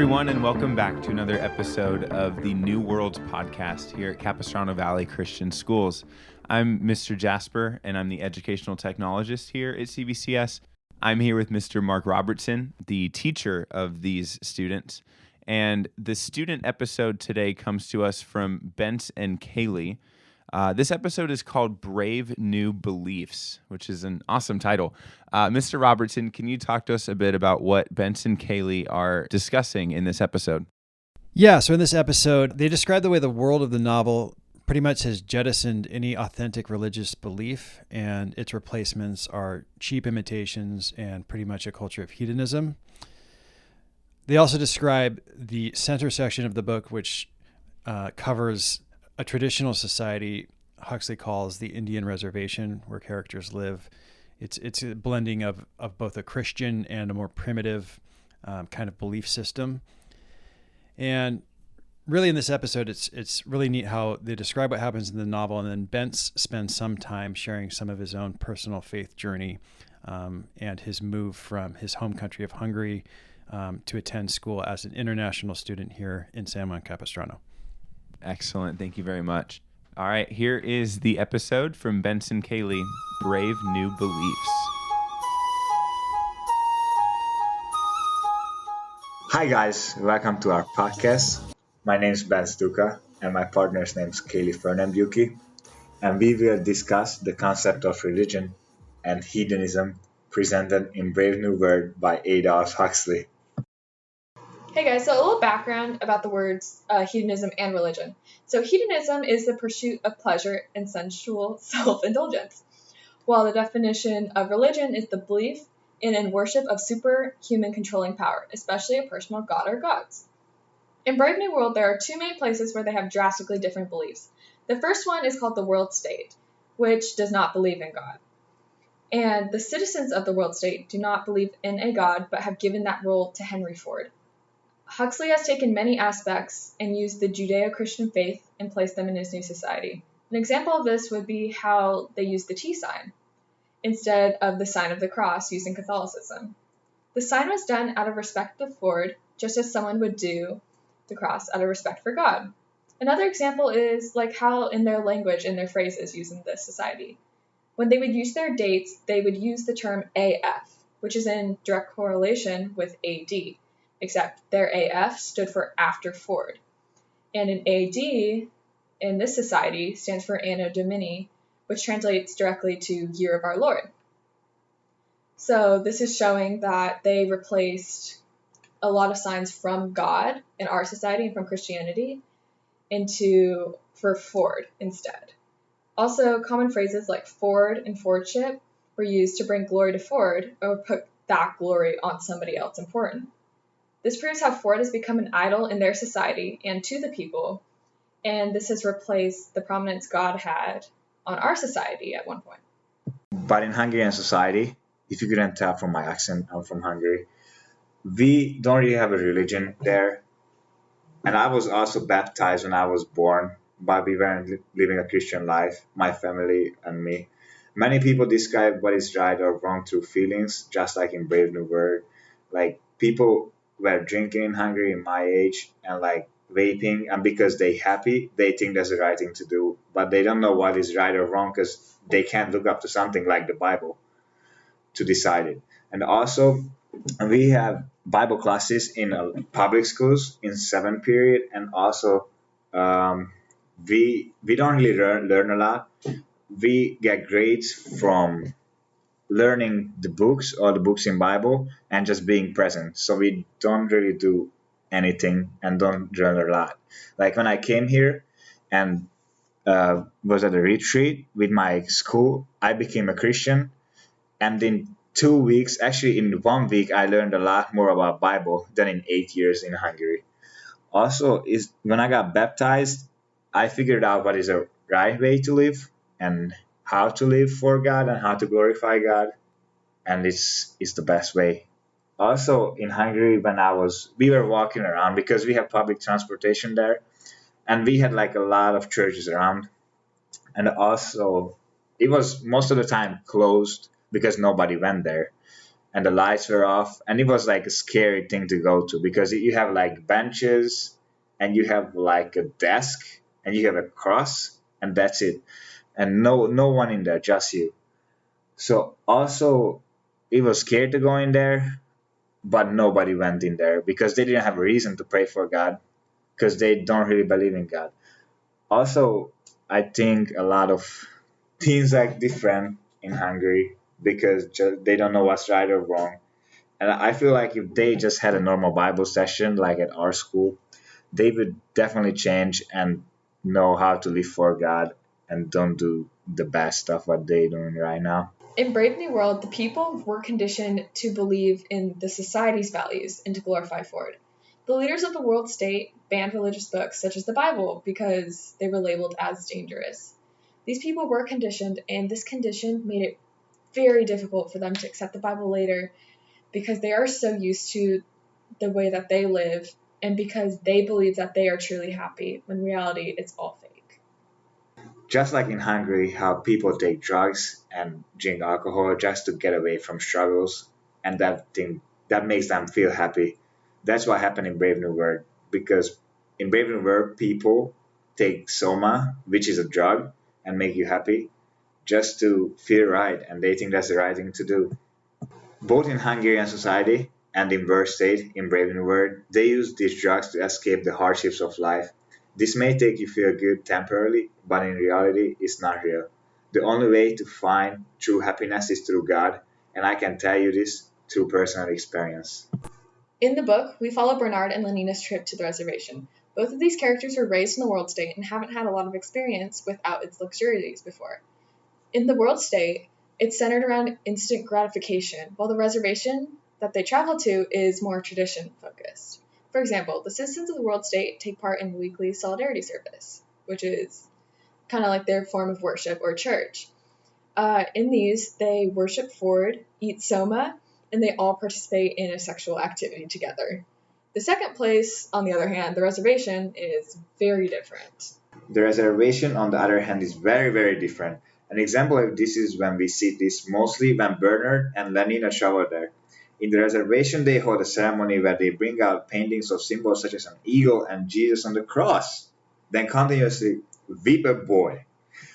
everyone, and welcome back to another episode of the New Worlds podcast here at Capistrano Valley Christian Schools. I'm Mr. Jasper, and I'm the educational technologist here at CVCS. I'm here with Mr. Mark Robertson, the teacher of these students. And the student episode today comes to us from Bence and Kaylee. This episode is called Brave New Beliefs, which is an awesome title. Mr. Robertson, can you talk to us a bit about what Bence and Kaylee are discussing in this episode? Yeah, so in this episode, they describe the way the world of the novel pretty much has jettisoned any authentic religious belief, and its replacements are cheap imitations and pretty much a culture of hedonism. They also describe the center section of the book, which covers a traditional society Huxley calls the Indian reservation, where characters live. It's a blending of both a Christian and a more primitive kind of belief system. And really in this episode, it's really neat how they describe what happens in the novel, and then Bence spends some time sharing some of his own personal faith journey and his move from his home country of Hungary to attend school as an international student here in San Juan Capistrano. Excellent. Thank you very much. All right, here is the episode from Bence and Kaylee, Brave New Beliefs. Hi guys, welcome to our podcast. My name is Bence Duca and my partner's name is Kaylee Fernandbuki, and we will discuss the concept of religion and hedonism presented in Brave New World by Aldous Huxley. Hey guys, so a little background about the words hedonism and religion. So hedonism is the pursuit of pleasure and sensual self-indulgence, while the definition of religion is the belief in and worship of superhuman controlling power, especially a personal god or gods. In Brave New World, there are two main places where they have drastically different beliefs. The first one is called the world state, which does not believe in God. And the citizens of the world state do not believe in a god, but have given that role to Henry Ford. Huxley has taken many aspects and used the Judeo-Christian faith and placed them in his new society. An example of this would be how they use the T sign instead of the sign of the cross used in Catholicism. The sign was done out of respect to Ford, just as someone would do the cross out of respect for God. Another example is like how in their language and their phrases used in this society. When they would use their dates, they would use the term AF, which is in direct correlation with AD. Except their AF stood for after Ford. And an AD in this society stands for Anno Domini, which translates directly to Year of Our Lord. So this is showing that they replaced a lot of signs from God in our society and from Christianity for Ford instead. Also, common phrases like Ford and Fordship were used to bring glory to Ford or put that glory on somebody else important. This proves how Ford has become an idol in their society and to the people, and this has replaced the prominence God had on our society at one point. But in Hungarian society, if you couldn't tell from my accent, I'm from Hungary, we don't really have a religion there. And I was also baptized when I was born, but we weren't living a Christian life, my family and me. Many people describe what is right or wrong through feelings, just like in Brave New World. Like people were drinking in Hungary in my age and like vaping, and because they happy, they think that's the right thing to do, but they don't know what is right or wrong because they can't look up to something like the Bible to decide it. And also we have Bible classes in public schools in 7th period, and also we don't really learn a lot. We get grades from learning the books or the books in Bible and just being present. So we don't really do anything and don't learn a lot. Like when I came here and was at a retreat with my school, I became a Christian. And in 2 weeks, actually in 1 week, I learned a lot more about Bible than in 8 years in Hungary. Also, when I got baptized, I figured out what is a right way to live and how to live for God and how to glorify God, and it's the best way. Also in Hungary, we were walking around because we have public transportation there, and we had like a lot of churches around, and also it was most of the time closed because nobody went there. and the lights were off, and it was like a scary thing to go to because you have like benches and you have like a desk and you have a cross and that's it, and no one in there, just you. So also it was scary to go in there, but nobody went in there because they didn't have a reason to pray for God because they don't really believe in God. Also, I think a lot of teens act different in Hungary because they don't know what's right or wrong. And I feel like if they just had a normal Bible session like at our school, they would definitely change and know how to live for God and don't do the bad stuff what they're doing right now. In Brave New World, the people were conditioned to believe in the society's values and to glorify Ford. The leaders of the world state banned religious books such as the Bible because they were labeled as dangerous. These people were conditioned, and this condition made it very difficult for them to accept the Bible later because they are so used to the way that they live and because they believe that they are truly happy when in reality it's all fake. Just like in Hungary, how people take drugs and drink alcohol just to get away from struggles, and that makes them feel happy. That's what happened in Brave New World, because in Brave New World, people take soma, which is a drug, and make you happy just to feel right, and they think that's the right thing to do. Both in Hungarian society and in World State, in Brave New World, they use these drugs to escape the hardships of life. This may take you feel good temporarily, but in reality, it's not real. The only way to find true happiness is through God, and I can tell you this through personal experience. In the book, we follow Bernard and Lenina's trip to the reservation. Both of these characters were raised in the world state and haven't had a lot of experience without its luxurities before. In the world state, it's centered around instant gratification, while the reservation that they travel to is more tradition-focused. For example, the citizens of the world state take part in weekly solidarity service, which is kind of like their form of worship or church. In these, they worship Ford, eat soma, and they all participate in a sexual activity together. The second place, on the other hand, the reservation, is very different. The reservation, on the other hand, is very, very different. An example of this is when we see this mostly when Bernard and Lenina travel there. In the reservation, they hold a ceremony where they bring out paintings of symbols such as an eagle and Jesus on the cross, then continuously whip a boy.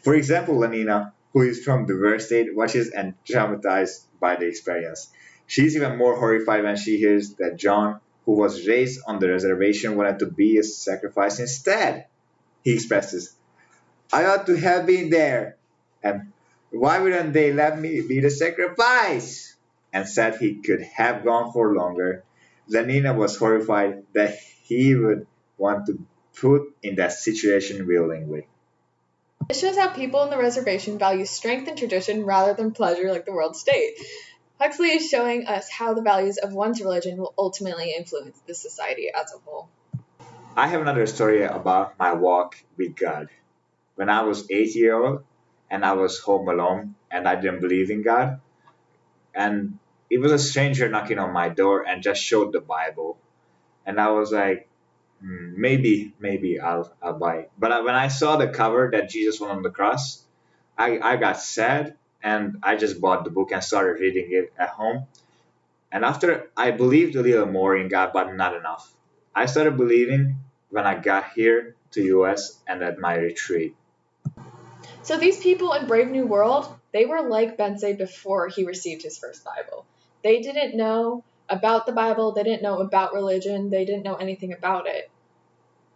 For example, Lenina, who is from the worst state, watches and traumatized by the experience. She's even more horrified when she hears that John, who was raised on the reservation, wanted to be a sacrifice instead. He expresses, "I ought to have been there, and why wouldn't they let me be the sacrifice?" And said he could have gone for longer. Lenina was horrified that he would want to put in that situation willingly. It shows how people in the reservation value strength and tradition rather than pleasure like the world state. Huxley is showing us how the values of one's religion will ultimately influence the society as a whole. I have another story about my walk with God. When I was 8 years old and I was home alone and I didn't believe in God, and it was a stranger knocking on my door and just showed the Bible, and I was like, maybe I'll buy it. But when I saw the cover that Jesus went on the cross, I got sad, and I just bought the book and started reading it at home. And after, I believed a little more in God, but not enough. I started believing when I got here to US and at my retreat. So these people in Brave New World, they were like Bence before he received his first Bible. They didn't know about the Bible, they didn't know about religion, they didn't know anything about it.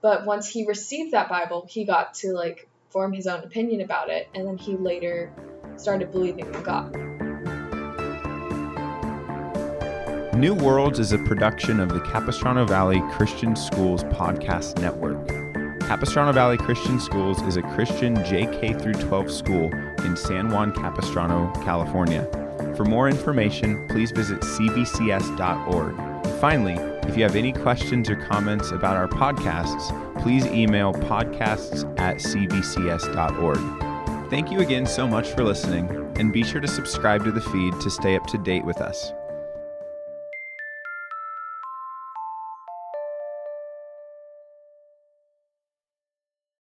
But once he received that Bible, he got to form his own opinion about it, and then he later started believing in God. New Worlds is a production of the Capistrano Valley Christian Schools podcast network. Capistrano Valley Christian Schools is a Christian JK-12 school in San Juan Capistrano, California. For more information, please visit cbcs.org. And finally, if you have any questions or comments about our podcasts, please email podcasts@cbcs.org. Thank you again so much for listening, and be sure to subscribe to the feed to stay up to date with us.